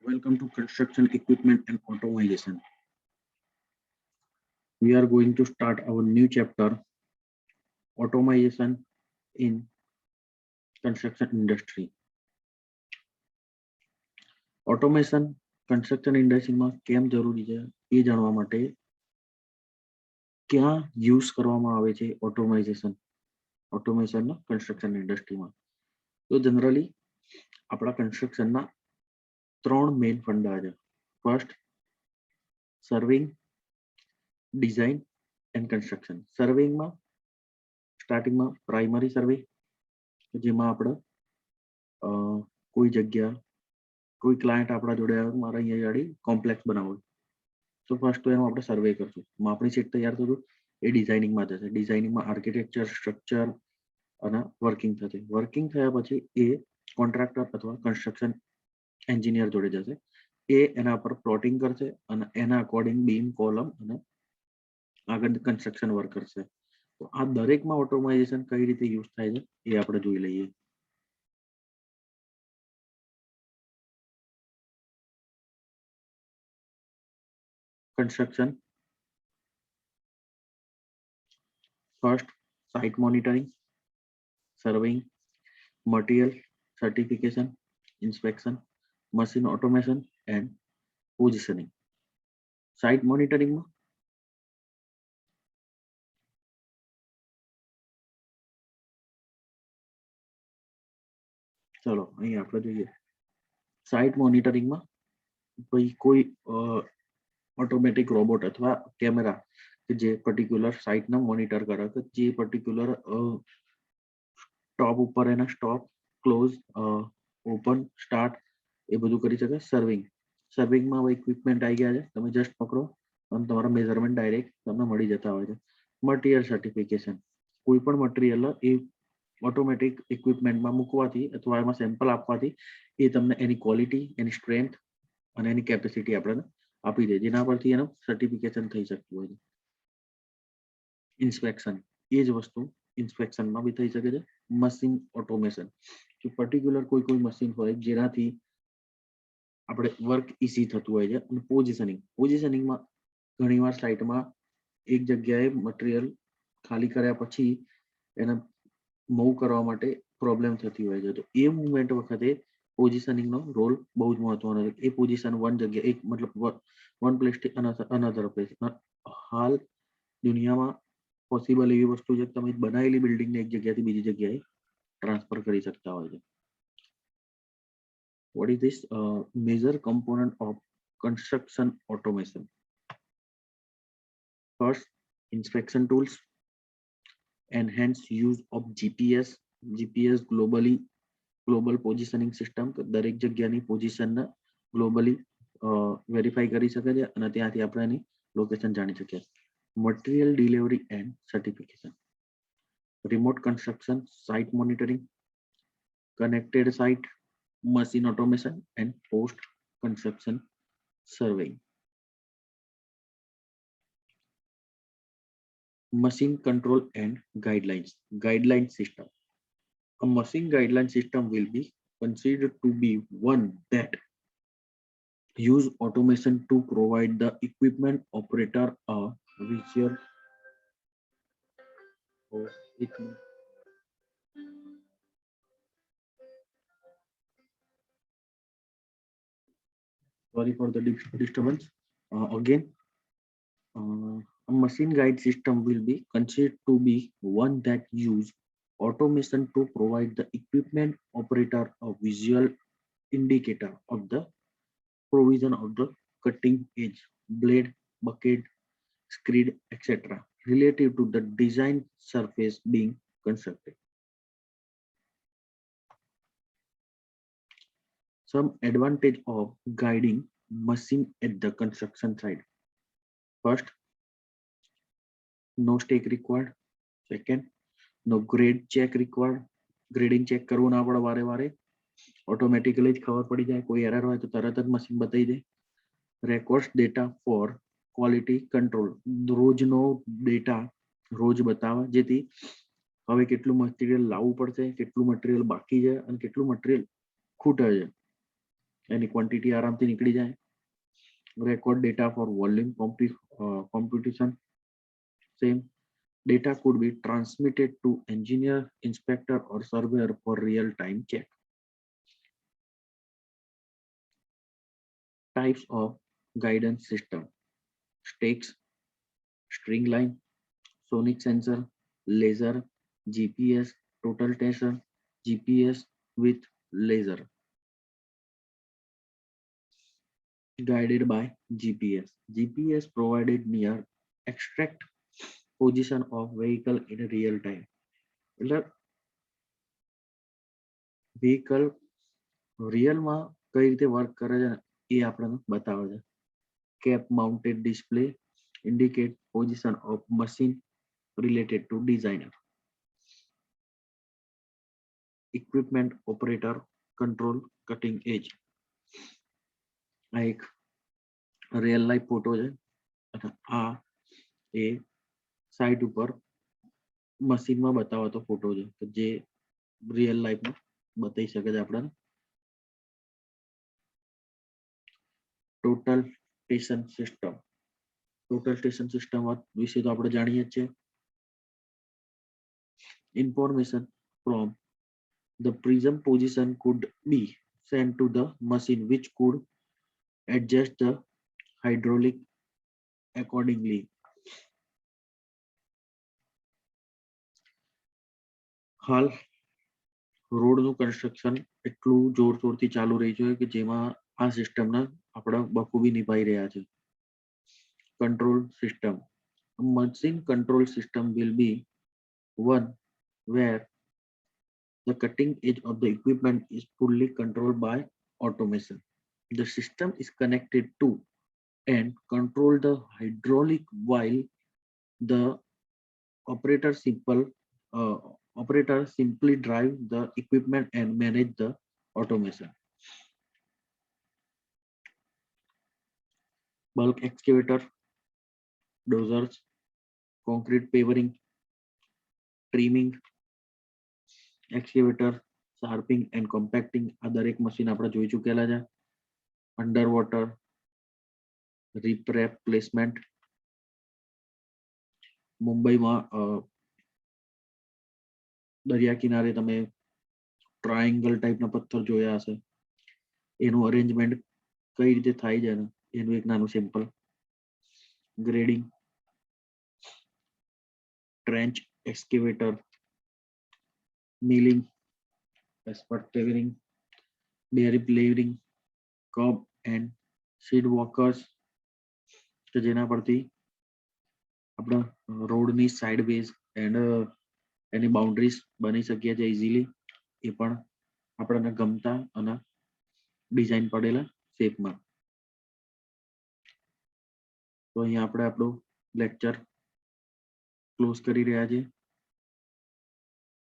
Welcome to Construction Equipment and Automation. We are going to start our new chapter, Automation in Construction Industry. Automation construction industry માં કેમ જરૂરી છે એ જાણવા માટે ક્યાં યુઝ કરવામાં આવે છે ઓટોમેશન કન્સ્ટ્રક્શન ઇન્ડસ્ટ્રીમાં. તો જનરલી આપણા કન્સ્ટ્રક્શનના ત્રણ મેઇન ફંડા છે. First surveying, design and construction. સર્વિંગમાં સ્ટાર્ટિંગમાં પ્રાઇમરી સર્વે, જેમાં આપણે કોઈ જગ્યા કોઈ ક્લાયન્ટ આપણા જોડે આવે, મારા અહીંયા ગાડી કોમ્પ્લેક્સ બનાવો, તો ફર્સ્ટ તો એનો આપણે સર્વે કરશું. માપણી શીટ તૈયાર થતું એ ડિઝાઇનિંગમાં જશે. ડિઝાઇનિંગમાં આર્કિટેક્ચર, સ્ટ્રક્ચર અને વર્કિંગ થશે. વર્કિંગ થયા પછી એ કોન્ટ્રાક્ટર અથવા કન્સ્ટ્રક્શન એન્જિનિયર જોડે જશે. એ એના પર પ્લોટિંગ કરશે અને એના અકોર્ડિંગ બીમ, કોલમ અને આગળ કન્સ્ટ્રક્શન વર્ક કરશે. તો આ દરેકમાં ઓટોમાઇઝેશન કઈ રીતે યુઝ થાય છે એ આપણે જોઈ લઈએ. Construction. First, site monitoring, surveying, material certification, inspection, machine automation and positioning. Site monitoring માં ચલો અહીં આપણે જોઈએ. સાઇટ મોનિટરિંગમાં કોઈ ઓટોમેટિક રોબોટ અથવા કેમેરા કે જે પર્ટિક્યુલર સાઇટને મોનિટર કરે કે જે પર્ટિક્યુલર સ્ટોપ ઉપર એના સ્ટોપ, ક્લોઝ, ઓપન, સ્ટાર્ટ એ બધું કરી શકે. સર્વિંગમાં હવે ઇક્વિપમેન્ટ આવી ગયા છે, તમે જસ્ટ પકડો અને તમારા મેઝરમેન્ટ ડાયરેક્ટ તમને મળી જતા હોય છે. મટીરિયલ સર્ટિફિકેશન, કોઈ પણ મટીરિયલ એ ઓટોમેટિક ઇક્વિપમેન્ટમાં મૂકવાથી અથવા એમાં સેમ્પલ આપવાથી એ તમને એની ક્વોલિટી, એની સ્ટ્રેન્થ અને એની કેપેસિટી આપણને આપી દે, જેના પરથી એનું સર્ટિફિકેશન થઈ શકતું હોય છે. ઇન્સ્પેક્શન, એ જ વસ્તુ ઇન્સ્પેક્શનમાં બી થઈ શકે છે. મશીન ઓટોમેશન, કે પર્ટિક્યુલર કોઈ મશીન હોય જેનાથી આપણે વર્ક ઇઝી થતું હોય છે. અને પોઝિશનિંગમાં ઘણીવાર સાઇટમાં એક જગ્યાએ મટીરિયલ ખાલી કર્યા પછી એને મૂવ કરવા માટે પ્રોબ્લેમ થતી હોય છે. તો એ મુવમેન્ટ વખતે પોઝિશનિંગનો રોલ બહુ જ મહત્વનો છે. એ પોઝિશન વન જગ્યા એક મતલબ વન પ્લેસ થી અનધર પ્લેસ. હાલ દુનિયામાં પોસિબલ એવી વસ્તુ છે કે તમે બનાવેલી બિલ્ડિંગને એક જગ્યાથી બીજી જગ્યાએ ટ્રાન્સફર કરી શકતા હોય છે. What is this major component of construction automation? First, inspection tools, enhanced use of GPS global positioning system. દરેક જગ્યાની પોઝિશનને ગ્લોબલી વેરીફાઈ કરી શકે છે અને ત્યાંથી આપણે એની લોકેશન જાણી શકીએ. Material delivery and certification, remote construction, site monitoring, connected site, machine automation and post construction surveying. Machine control and guideline system. A machine guideline system will be considered to be one that use automation to provide the equipment operator a visual. Sorry for the disturbance. Again, a machine guide system will be considered to be one that use automation to provide the equipment operator a visual indicator of the provision of the cutting edge, blade, bucket, screed, etc. relative to the design surface being constructed. Some advantage of guiding machine at the construction site. First, no stake required. Second, no grade check required. Grading check કરવું ના પડે વારે વારે, automatically જ ખબર પડી જાય. કોઈ એરર હોય તો તરત જ મશીન બતાવી દે. Records data for quality control, રોજનો ડેટા રોજ બતાવે, જેથી હવે કેટલું મટીરિયલ લાવવું પડશે, કેટલું મટીરિયલ બાકી છે અને કેટલું મટીરિયલ ખૂટે છે એની ક્વોન્ટિટી આરામથી નીકળી જાય. Record data for volume computation. Same data could be transmitted to engineer, inspector or surveyor for real time check. Types of guidance system: stakes, string line, sonic sensor, laser, GPS, total tester, GPS with laser. Guided by GPS. GPS provided near extract position of vehicle in real time. એટલે vehicle રિયલમાં કઈ રીતે work કરે છે એ આપણને બતાવે છે. Cap mounted display indicate position of machine related to designer. Equipment operator control cutting edge. આ એક રિયલ લાઈફ ફોટો છે. આ એ સાઇટ ઉપર મશીનમાં બતાવતો ફોટો છે જે રિયલ લાઈફમાં બતાવી શકે છે આપણને. Total station system. Total station system વિશે તો આપણે જાણીએ જ છીએ. Information from the prism position could be sent to the machine which could adjust the hydraulic accordingly. હાલ રોડનું કન્સ્ટ્રક્શન એટલું જોરશોરથી ચાલુ રહી છે કે જેમાં આ સિસ્ટમના આપણા બખૂબી નિભાઈ રહ્યા છે. Control system. Machine control system will be one where the cutting edge of the equipment is fully controlled by automation. The system is connected to and control the hydraulic while the operator simply drive the equipment and manage the automation. Bulk excavator, dozers, concrete paving, trimming, excavator, sharpening and compacting આ દરેક machine આપણે જોઈ ચૂકેલા છે. Under water riprap placement. મુંબઈમાં દરિયા કિનારે તમે ટ્રાયંગલ ટાઈપના પથ્થર જોયા હશે. એનું અરેન્જમેન્ટ કઈ રીતે થાય છે એનું એક નાનું simple. Grading, trench excavator, milling, asphalt paving, berry paving, curb and seed walkers કે જેના પરથી આપણા રોડની side base and any boundaries બની શકીએ છે ઇઝીલી. એ પણ આપણને ગમતા અને ડિઝાઇન પડેલા શેપમાં. તો અહીંયા આપણે આપણું લેક્ચર ક્લોઝ કરી રહ્યા છીએ.